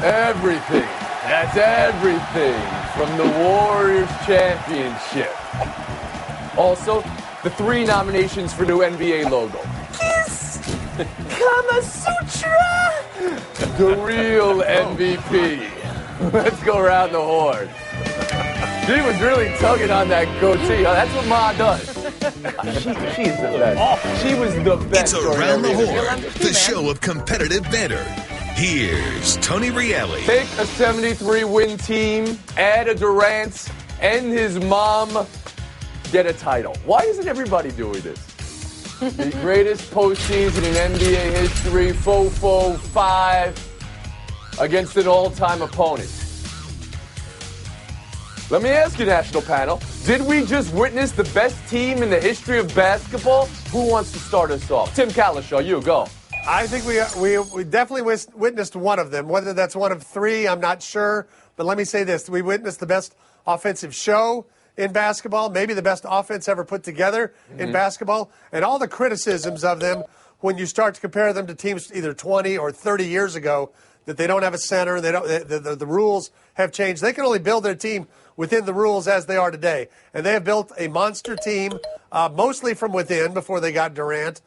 Everything. That's everything from the Warriors championship. Also, the 3 nominations for new NBA logo. Kiss! Kama Sutra! The real MVP. Let's go around the horn. She was really tugging on that goatee. Oh, that's what Ma does. She's the best. She was the best. It's Around the Horn, the show of competitive banter. Here's Tony Reali. Take a 73-win team, add a Durant, and his mom, get a title. Why isn't everybody doing this? The greatest postseason in NBA history, 4-5 against an all-time opponent. Let me ask you, National Panel, did we just witness the best team in the history of basketball? Who wants to start us off? Tim Kalishaw, you go. I think we definitely witnessed one of them. Whether that's one of 3, I'm not sure. But let me say this. We witnessed the best offensive show in basketball, maybe the best offense ever put together in basketball. And all the criticisms of them, when you start to compare them to teams either 20 or 30 years ago, that they don't have a center, they don't, the rules have changed. They can only build their team within the rules as they are today. And they have built a monster team, mostly from within before they got Durant.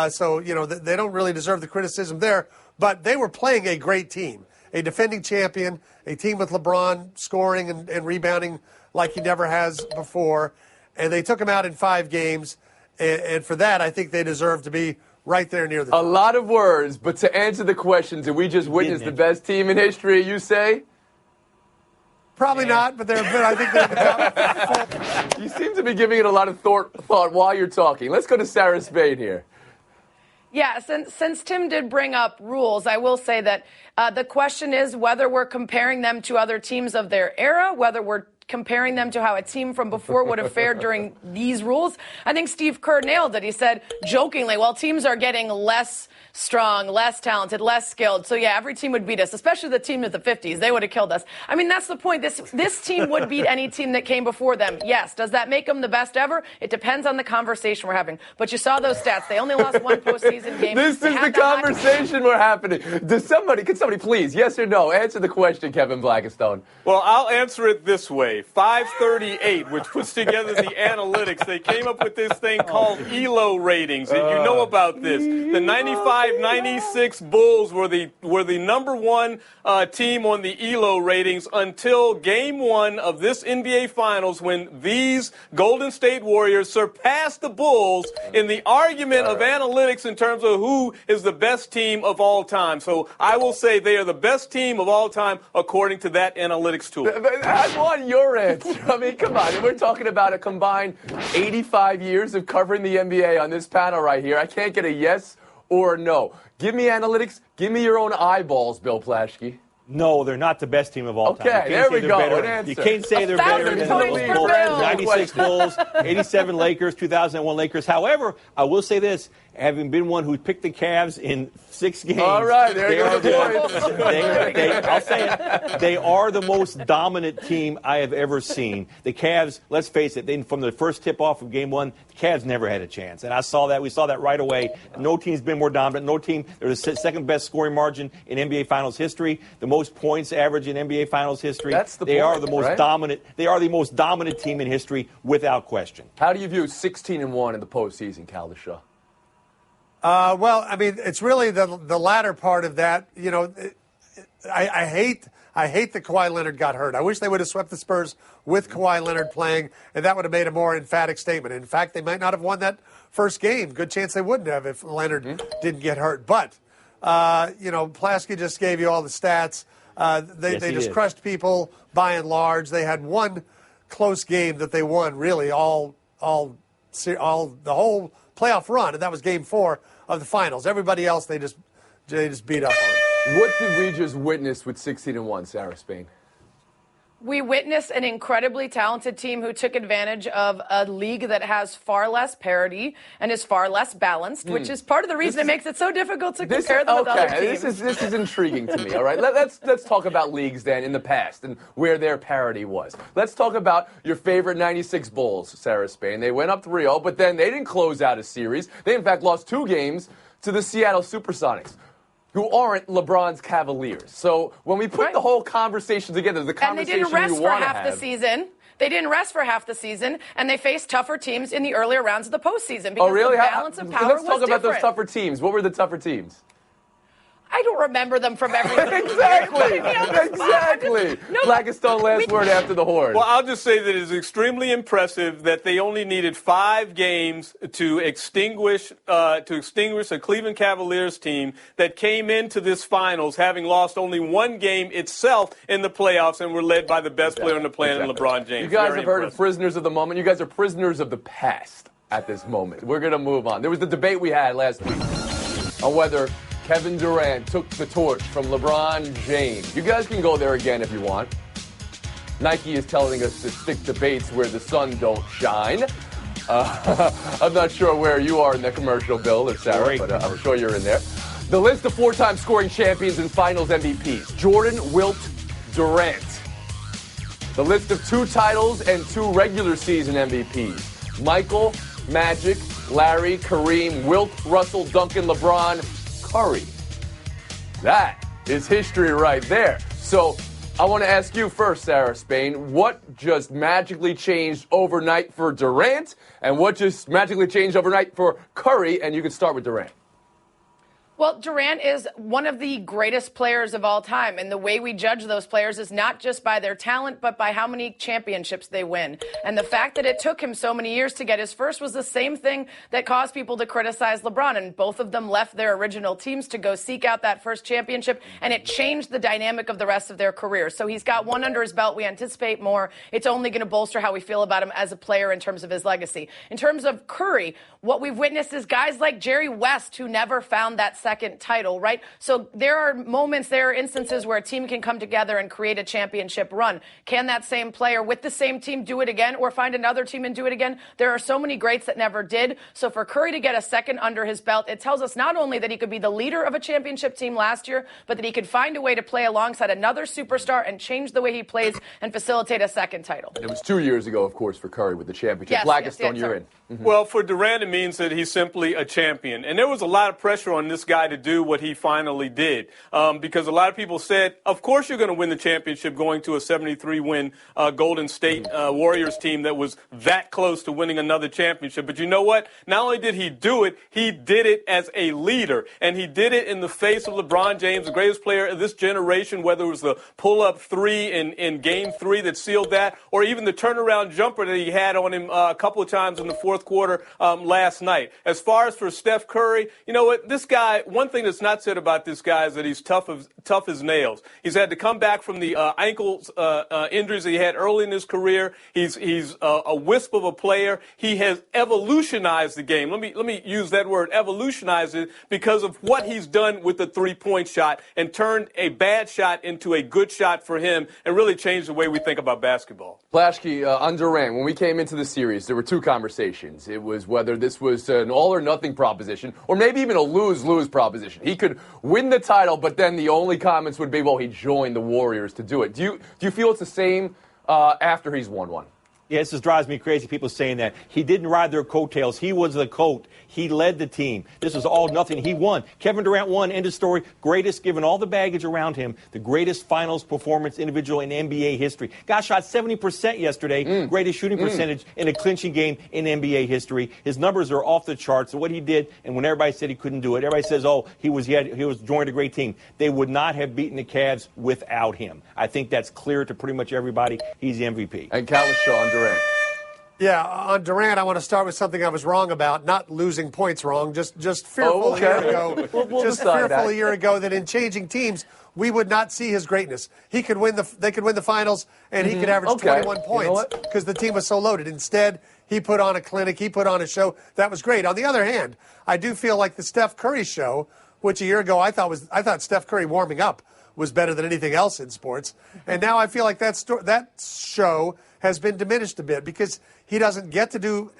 So, they don't really deserve the criticism there. But they were playing a great team, a defending champion, a team with LeBron scoring and rebounding like he never has before. And they took him out in 5 games. And for that, I think they deserve to be right there near the top. A lot of words, but to answer the question, did we just witness the best team in history, you say? Probably not, but I think they're the top. You seem to be giving it a lot of thought while you're talking. Let's go to Sarah Spain here. Yeah, since Tim did bring up rules, I will say that the question is whether we're comparing them to other teams of their era, whether we're comparing them to how a team from before would have fared during these rules. I think Steve Kerr nailed it. He said jokingly, well, teams are getting less strong, less talented, less skilled. So, yeah, every team would beat us, especially the team of the 50s. They would have killed us. I mean, that's the point. This team would beat any team that came before them. Yes. Does that make them the best ever? It depends on the conversation we're having. But you saw those stats. They only lost 1 postseason game. This is the conversation we're having. Could somebody please, yes or no, answer the question, Kevin Blackistone? Well, I'll answer it this way. 538, which puts together the analytics. They came up with this thing called ELO ratings, and you know about this. The 95-96 Bulls were the number 1 team on the ELO ratings until Game 1 of this NBA Finals, when these Golden State Warriors surpassed the Bulls in the argument of analytics in terms of who is the best team of all time. So I will say they are the best team of all time according to that analytics tool. I want your answer. I mean, come on. We're talking about a combined 85 years of covering the NBA on this panel right here. I can't get a yes or a no. Give me analytics. Give me your own eyeballs, Bill Plaschke. No, they're not the best team of all time. Okay, there we go. An answer. You can't say they're better than the Bulls. 96 Bulls, 87 Lakers, 2001 Lakers. However, I will say this. Having been one who picked the Cavs in 6 games. All right, there you go. I'll say it. They are the most dominant team I have ever seen. The Cavs, let's face it, from the first tip-off of Game 1, the Cavs never had a chance. And I saw that. We saw that right away. No team's been more dominant. No team. They're the second-best scoring margin in NBA Finals history. The most points average in NBA Finals history. That's the they point, are the most right? dominant. They are the most dominant team in history, without question. How do you view 16-1 in the postseason, Kalishaw? Well, I mean, it's really the latter part of that. You know, I hate that Kawhi Leonard got hurt. I wish they would have swept the Spurs with Kawhi Leonard playing, and that would have made a more emphatic statement. In fact, they might not have won that first game. Good chance they wouldn't have if Leonard didn't get hurt. But, Plaschke just gave you all the stats. They just crushed people by and large. They had one close game that they won, really, all the whole playoff run, and that was Game 4 of the Finals. Everybody else, they just beat up on. What did we just witness with 16-1, Sarah Spain? We witnessed an incredibly talented team who took advantage of a league that has far less parity and is far less balanced, which is part of the reason it makes it so difficult to compare them with other teams. This is intriguing to me, all right? Let's talk about leagues then in the past and where their parity was. Let's talk about your favorite 96 Bulls, Sarah Spain. They went up 3-0, but then they didn't close out a series. They, in fact, lost 2 games to the Seattle Supersonics. who aren't LeBron's Cavaliers. So when we put the whole conversation together, the conversation you want to have. And they didn't rest for half the season. They didn't rest for half the season, and they faced tougher teams in the earlier rounds of the postseason because the balance of power was different. Let's talk about those tougher teams. What were the tougher teams? I don't remember them from everything. Exactly. Blackest last word after the horn. Well, I'll just say that it's extremely impressive that they only needed 5 games to extinguish a Cleveland Cavaliers team that came into this finals having lost only 1 game itself in the playoffs and were led by the best player on the planet, LeBron James. You guys have heard of prisoners of the moment. You guys are prisoners of the past at this moment. We're going to move on. There was the debate we had last week on whether Kevin Durant took the torch from LeBron James. You guys can go there again if you want. Nike is telling us to stick debates where the sun don't shine. I'm not sure where you are in the commercial, Bill or Sarah, but I'm sure you're in there. The list of 4-time scoring champions and finals MVPs. Jordan, Wilt, Durant. The list of 2 titles and 2 regular season MVPs. Michael, Magic, Larry, Kareem, Wilt, Russell, Duncan, LeBron, Curry. That is history right there. So I want to ask you first, Sarah Spain, what just magically changed overnight for Durant and what just magically changed overnight for Curry? And you can start with Durant. Well, Durant is one of the greatest players of all time, and the way we judge those players is not just by their talent, but by how many championships they win. And the fact that it took him so many years to get his first was the same thing that caused people to criticize LeBron, and both of them left their original teams to go seek out that first championship, and it changed the dynamic of the rest of their careers. So he's got 1 under his belt. We anticipate more. It's only going to bolster how we feel about him as a player in terms of his legacy. In terms of Curry, what we've witnessed is guys like Jerry West who never found that second title, right? So there are moments, there are instances where a team can come together and create a championship run. Can that same player with the same team do it again or find another team and do it again? There are so many greats that never did. So for Curry to get a second under his belt, it tells us not only that he could be the leader of a championship team last year, but that he could find a way to play alongside another superstar and change the way he plays and facilitate a second title. It was 2 years ago, of course, for Curry with the championship. Blackstone, you're in. Mm-hmm. Well, for Durant, it means that he's simply a champion. And there was a lot of pressure on this guy to do what he finally did. Because a lot of people said, of course you're going to win the championship going to a 73-win Golden State Warriors team that was that close to winning another championship. But you know what? Not only did he do it, he did it as a leader. And he did it in the face of LeBron James, the greatest player of this generation, whether it was the pull-up 3 in Game 3 that sealed that, or even the turnaround jumper that he had on him a couple of times in the fourth quarter last night. As far as for Steph Curry, you know what? This guy, one thing that's not said about this guy is that he's tough as nails. He's had to come back from the ankle injuries that he had early in his career. He's a wisp of a player. He has evolutionized the game. Let me use that word, evolutionized it, because of what he's done with the three-point shot and turned a bad shot into a good shot for him and really changed the way we think about basketball. Blashke, on Durant, when we came into the series, there were 2 conversations. It was whether this was an all-or-nothing proposition or maybe even a lose-lose proposition. He could win the title, but then the only comments would be, well, he joined the Warriors to do it. Do you feel it's the same after he's won one? Yeah, this just drives me crazy, people saying that. He didn't ride their coattails. He was the coach. He led the team. This was all nothing. He won. Kevin Durant won. End of story. Greatest, given all the baggage around him, the greatest finals performance individual in NBA history. Guy shot 70% yesterday. Greatest shooting percentage in a clinching game in NBA history. His numbers are off the charts. So what he did, and when everybody said he couldn't do it, everybody says, oh, he was joined a great team. They would not have beaten the Cavs without him. I think that's clear to pretty much everybody. He's the MVP. And Kalisha on Durant. Yeah, on Durant, I want to start with something I was wrong about, not losing points wrong, just fearful a year ago. We'll fearful a year ago that in changing teams, we would not see his greatness. They could win the finals, and he could average 21 points because the team was so loaded. Instead, he put on a clinic, he put on a show that was great. On the other hand, I do feel like the Steph Curry show, which a year ago I thought Steph Curry warming up was better than anything else in sports, and now I feel like that show has been diminished a bit because he doesn't get to do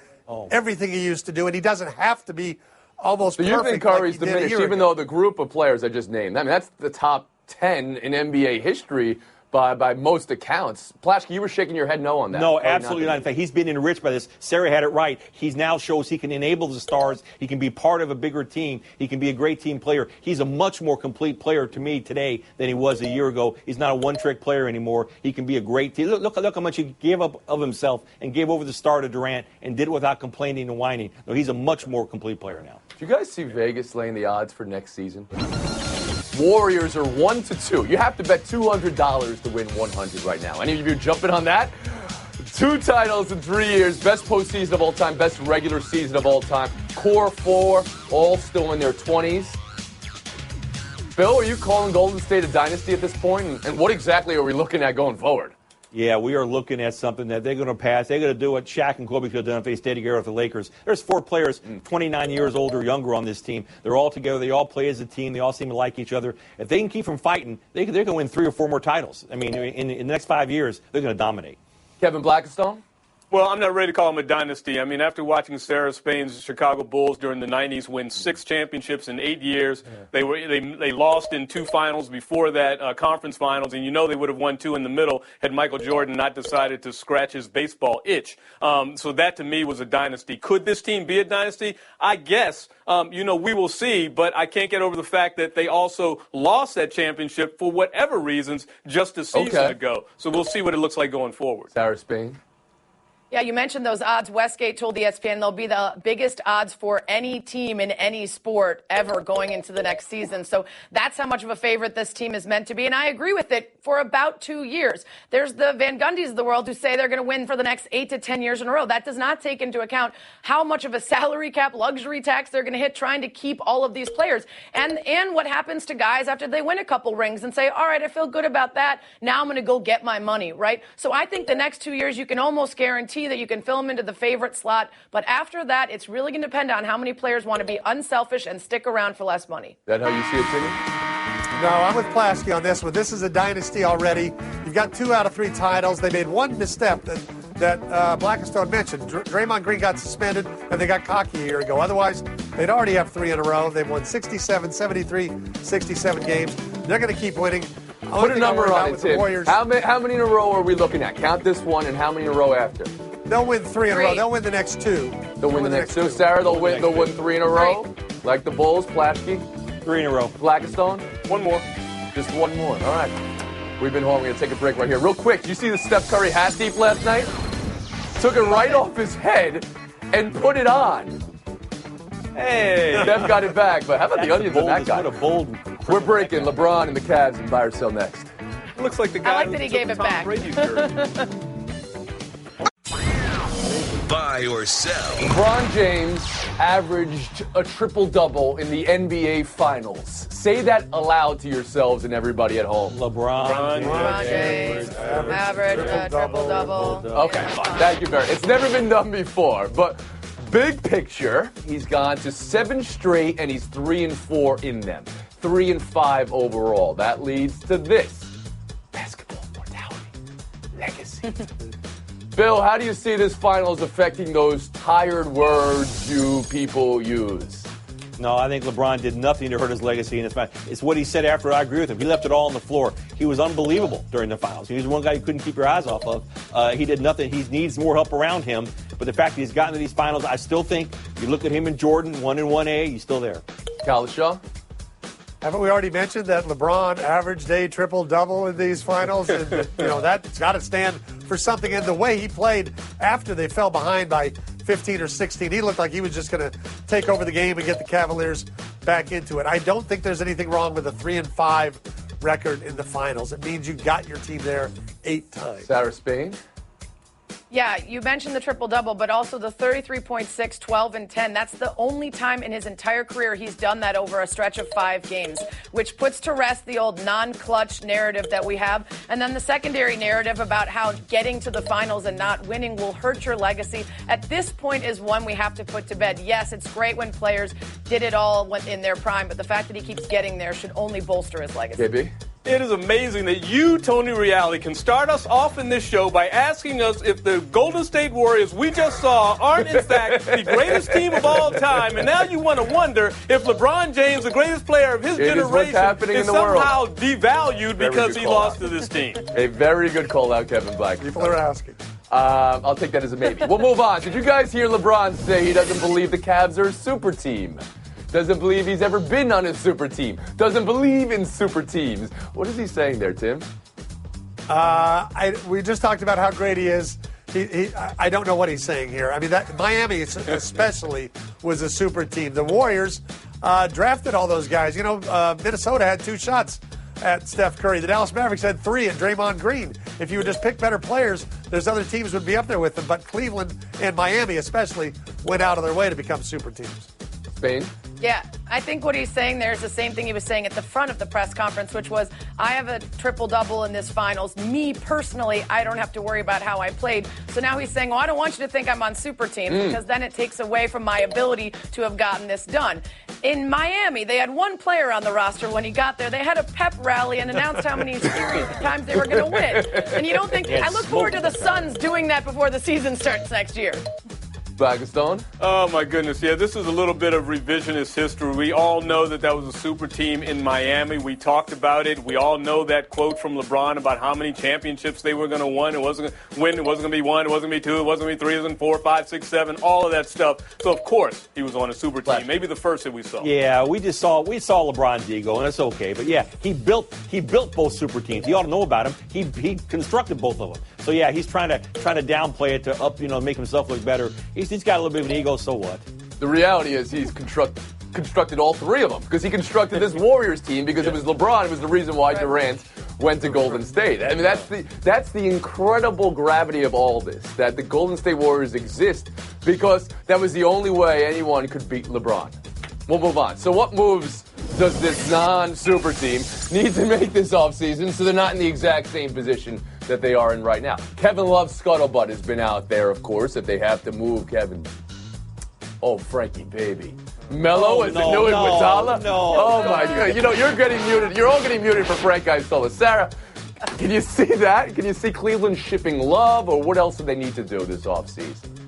everything he used to do, and he doesn't have to be almost perfect. So you think Curry's like diminished, even though the group of players I just named, I mean, that's the top 10 in NBA history, by most accounts. Plaschke, you were shaking your head no on that. No, absolutely not. In fact, he's been enriched by this. Sarah had it right. He now shows he can enable the stars. He can be part of a bigger team. He can be a great team player. He's a much more complete player to me today than he was a year ago. He's not a one-trick player anymore. He can be a great team. Look how much he gave up of himself and gave over the star to Durant and did it without complaining and whining. No, he's a much more complete player now. Do you guys see Vegas laying the odds for next season? Warriors are 1-2. You have to bet $200 to win 100 right now. Any of you jumping on that? 2 titles in 3 years. Best postseason of all time. Best regular season of all time. Core 4, all still in their 20s. Bill, are you calling Golden State a dynasty at this point? And what exactly are we looking at going forward? Yeah, we are looking at something that they're going to pass. They're going to do what Shaq and Kobe could have done if they stayed together with the Lakers. There's 4 players, 29 years old or younger on this team. They're all together. They all play as a team. They all seem to like each other. If they can keep from fighting, they're going to win 3 or 4 more titles. I mean, in the next 5 years, they're going to dominate. Kevin Blackstone? Well, I'm not ready to call them a dynasty. I mean, after watching Sarah Spain's Chicago Bulls during the 90s win 6 championships in 8 years, they lost in 2 finals before that, conference finals, and you know they would have won 2 in the middle had Michael Jordan not decided to scratch his baseball itch. So that, to me, was a dynasty. Could this team be a dynasty? I guess. We will see, but I can't get over the fact that they also lost that championship for whatever reasons just a season ago. So we'll see what it looks like going forward. Sarah Spain? Yeah, you mentioned those odds. Westgate told ESPN they'll be the biggest odds for any team in any sport ever going into the next season. So that's how much of a favorite this team is meant to be. And I agree with it for about 2 years. There's the Van Gundys of the world who say they're going to win for the next 8 to 10 years in a row. That does not take into account how much of a salary cap, luxury tax they're going to hit trying to keep all of these players. And what happens to guys after they win a couple rings and say, all right, I feel good about that. Now I'm going to go get my money, right? So I think the next 2 years you can almost guarantee that you can fill them into the favorite slot. But after that, it's really going to depend on how many players want to be unselfish and stick around for less money. Is that how you see it, Timmy? No, I'm with Plaschke on this one. This is a dynasty already. You've got 2 out of 3 titles. They made one misstep that Blackstone mentioned. Draymond Green got suspended, and they got cocky a year ago. Otherwise, they'd already have 3 in a row. They've won 67, 73, 67 games. They're going to keep winning. Put a number on it, Tim. How many in a row are we looking at? Count this one, and how many in a row after? They'll win 3 in a row. They'll win the next 2. They'll win the next 2. Sarah, they'll win 3 in a row. Like the Bulls, Plaschke. 3 in a row. Blackstone. 1 more. Just 1 more. All right. We've been home. We're going to take a break right here. Real quick, did you see the Steph Curry hat thief last night? Took it right off his head and put it on. Hey. Steph got it back, but how about the onions on that guy? What a bold. We're breaking LeBron and the Cavs and buy or sell next. It looks like the guy I like that he gave it back. Buy or sell. LeBron James averaged a triple-double in the NBA Finals. Say that aloud to yourselves and everybody at home. LeBron James averaged a triple-double. Okay, fine. Thank you very much. It's never been done before, but big picture, he's gone to 7 straight, and he's 3-4 in them. 3-5 overall. That leads to this. Basketball mortality. Legacy. Bill, how do you see this finals affecting those tired words you people use? No, I think LeBron did nothing to hurt his legacy in this match. It's what he said after. I agree with him. He left it all on the floor. He was unbelievable during the finals. He was one guy you couldn't keep your eyes off of. He did nothing. He needs more help around him. But the fact that he's gotten to these finals, I still think you look at him and Jordan, 1 and 1A, he's still there. Kalishaw? Haven't we already mentioned that LeBron averaged a triple-double in these finals? And, that's got to stand for something. And the way he played after they fell behind by 15 or 16, he looked like he was just going to take over the game and get the Cavaliers back into it. I don't think there's anything wrong with a 3-5 record in the finals. It means you got your team there 8 times. Sarah Spain? Yeah, you mentioned the triple-double, but also the 33.6, 12, and 10. That's the only time in his entire career he's done that over a stretch of 5 games, which puts to rest the old non-clutch narrative that we have. And then the secondary narrative about how getting to the finals and not winning will hurt your legacy at this point is one we have to put to bed. Yes, it's great when players did it all in their prime, but the fact that he keeps getting there should only bolster his legacy. KB? It is amazing that you, Tony Reali, can start us off in this show by asking us if the Golden State Warriors we just saw aren't, in fact, the greatest team of all time. And now you want to wonder if LeBron James, the greatest player of his generation, is somehow devalued because he lost to this team. A very good call out, Kevin Black. People are asking. I'll take that as a maybe. We'll move on. Did you guys hear LeBron say he doesn't believe the Cavs are a super team? Doesn't believe he's ever been on a super team. Doesn't believe in super teams. What is he saying there, Tim? We just talked about how great he is. I don't know what he's saying here. I mean, Miami especially was a super team. The Warriors drafted all those guys. You know, Minnesota had 2 shots at Steph Curry. The Dallas Mavericks had 3 and Draymond Green. If you would just pick better players, there's other teams would be up there with them. But Cleveland and Miami especially went out of their way to become super teams. Spain? Yeah, I think what he's saying there is the same thing he was saying at the front of the press conference, which was, I have a triple-double in this finals. Me, personally, I don't have to worry about how I played. So now he's saying, well, I don't want you to think I'm on super teams because then it takes away from my ability to have gotten this done. In Miami, they had 1 player on the roster when he got there. They had a pep rally and announced how many series times they were going to win. And you don't think, I look forward to the Suns doing that before the season starts next year. Blackstone? Oh, my goodness. Yeah, this is a little bit of revisionist history. We all know that was a super team in Miami. We talked about it. We all know that quote from LeBron about how many championships they were going to win. It wasn't going to be 1. It wasn't going to be 2. It wasn't going to be 3. It was going to be 4, 5, 6, 7, all of that stuff. So, of course, he was on a super team. Maybe the first that we saw. Yeah, we saw LeBron's ego, and it's okay. But, yeah, he built both super teams. You ought to know about him. He constructed both of them. So, yeah, he's trying to downplay it to make himself look better. He's got a little bit of an ego, so what? The reality is he's constructed all 3 of them because he constructed this Warriors team because it was LeBron. It was the reason why Durant went to Golden State. I mean, that's the incredible gravity of all this, that the Golden State Warriors exist because that was the only way anyone could beat LeBron. We'll move on. So what moves does this non-super team need to make this offseason so they're not in the exact same position that they are in right now? Kevin Love's scuttlebutt has been out there, of course, if they have to move Kevin. Oh, Frankie, baby. Melo is the new Iguodala? No. Oh, my God. You know, you're getting muted. You're all getting muted for Frank Isola. Sarah, can you see that? Can you see Cleveland shipping Love, or what else do they need to do this offseason?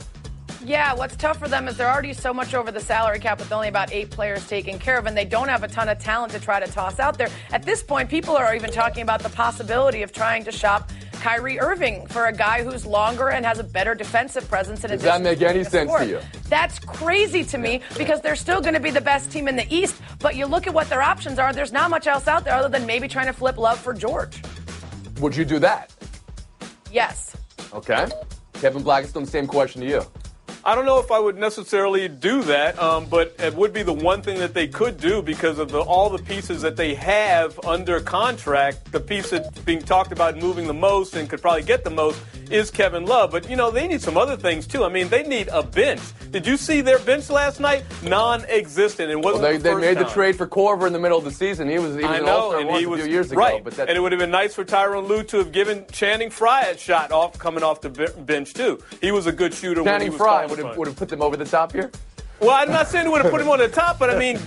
Yeah, what's tough for them is they're already so much over the salary cap with only about 8 players taken care of, and they don't have a ton of talent to try to toss out there. At this point, people are even talking about the possibility of trying to shop Kyrie Irving for a guy who's longer and has a better defensive presence. Does that make any sense to you? That's crazy to me because they're still going to be the best team in the East, but you look at what their options are, there's not much else out there other than maybe trying to flip Love for George. Would you do that? Yes. Okay. Kevin Blackstone, same question to you. I don't know if I would necessarily do that, but it would be the one thing that they could do because of all the pieces that they have under contract. The piece that's being talked about moving the most and could probably get the most is Kevin Love. But, they need some other things, too. I mean, they need a bench. Did you see their bench last night? Non-existent. It wasn't they made the trade for Korver in the middle of the season. He was an All-Star a few years ago. Right. But and it would have been nice for Tyronn Lue to have given Channing Frye a shot coming off the bench, too. He was a good shooter. Channing Frye would have put them over the top here? Well, I'm not saying it would have put him on the top, but, I mean,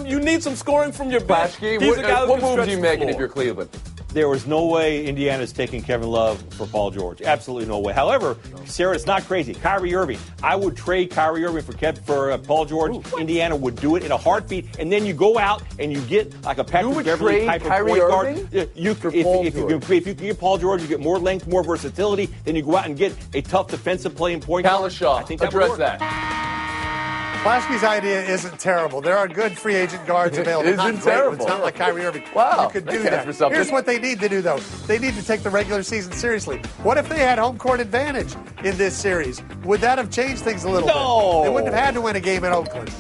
you need some scoring from your bench. What moves are you making if you're Cleveland? There was no way Indiana's taking Kevin Love for Paul George. Absolutely no way. However, Sarah, it's not crazy. Kyrie Irving. I would trade Kyrie Irving for Paul George. Ooh, Indiana would do it in a heartbeat. And then you go out and you get like a Patrick Beverley type of point guard. If you can get Paul George, you get more length, more versatility. Then you go out and get a tough defensive playing point guard. I think that address that. Plaschke's idea isn't terrible. There are good free agent guards available. It isn't terrible. It's not like Kyrie Irving. Wow. You could do that. Here's what they need to do, though. They need to take the regular season seriously. What if they had home court advantage in this series? Would that have changed things a little bit? They wouldn't have had to win a game in Oakland.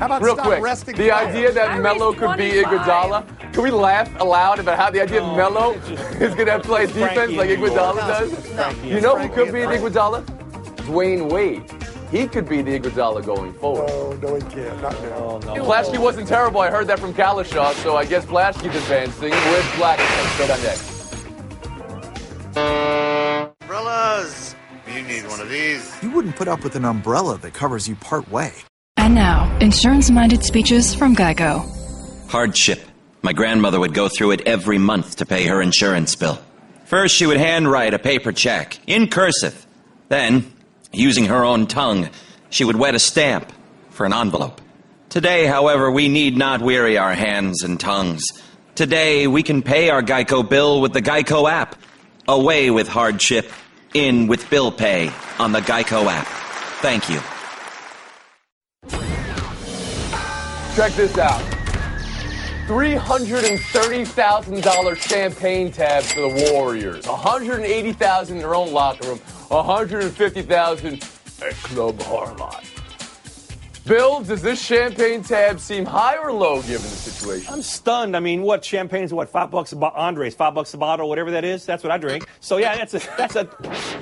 How about real stop quick, resting the idea that Melo could be Iguodala? Can we laugh aloud about how the idea of Melo is going to play defense like Iguodala does? You know who could be the Iguodala? Dwayne Wade. He could be the Iguodala going forward. No, he can't. Not now. No. Plaschke wasn't terrible. I heard that from Kalashaw, so I guess Plaschke's advancing with Blackstone. Straight on next. Umbrellas. You need one of these. You wouldn't put up with an umbrella that covers you part way. And now, insurance-minded speeches from Geico. Hardship. My grandmother would go through it every month to pay her insurance bill. First, she would handwrite a paper check, in cursive. Then, using her own tongue, she would wet a stamp for an envelope. Today, however, we need not weary our hands and tongues. Today, we can pay our Geico bill with the Geico app. Away with hardship, in with bill pay on the Geico app. Thank you. Check this out. $330,000 champagne tabs for the Warriors. $180,000 in their own locker room. $150,000 at Club Harlot. Bill, does this champagne tab seem high or low given the situation? I'm stunned. I mean, what champagne's what? $5 a bottle, Andres, $5 a bottle, whatever that is. That's what I drink. So yeah, that's a.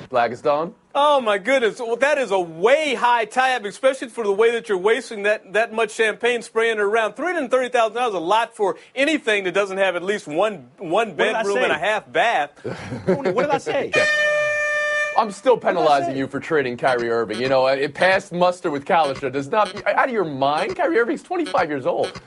Blackistone? Oh my goodness! Well, that is a way high tab, especially for the way that you're wasting that much champagne, spraying it around. $330,000 is a lot for anything that doesn't have at least one bedroom and a half bath. What did I say? I'm still penalizing you for trading Kyrie Irving. You know, it passed muster with Kalisha. Does not out of your mind. Kyrie Irving's 25 years old.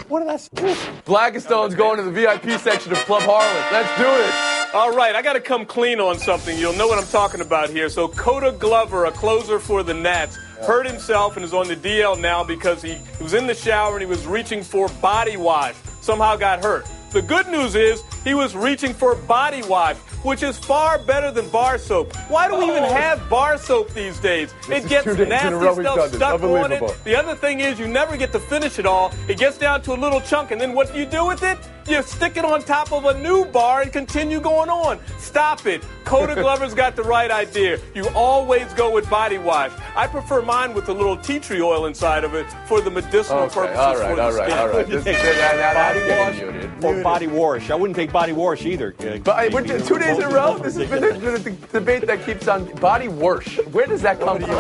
What did I say? Blackistone's going to the VIP section of Club Harlot. Let's do it. All right, I got to come clean on something. You'll know what I'm talking about here. So Coda Glover, a closer for the Nats, hurt himself and is on the DL now because he was in the shower and he was reaching for body wash. Somehow got hurt. The good news is he was reaching for body wash, which is far better than bar soap. Why do we even have bar soap these days? It gets nasty stuff stuck on it. The other thing is you never get to finish it all. It gets down to a little chunk, and then what do you do with it? You stick it on top of a new bar and continue going on. Stop it. Coda Glover's got the right idea. You always go with body wash. I prefer mine with a little tea tree oil inside of it for the medicinal purposes all for the skin. All right. Body wash or body wash? I wouldn't take body wash either. But 2 days in a row, this has been a debate that keeps on. Body wash. Where does that come from?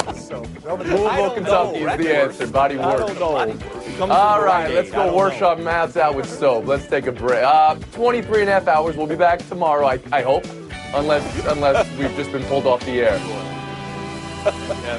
Louisville, Kentucky is the answer. Body wash. I don't know. All right, let's go wash our mouths out with soap. Let's take a break. 23 and a half hours. We'll be back tomorrow, I hope, unless we've just been pulled off the air. Yeah.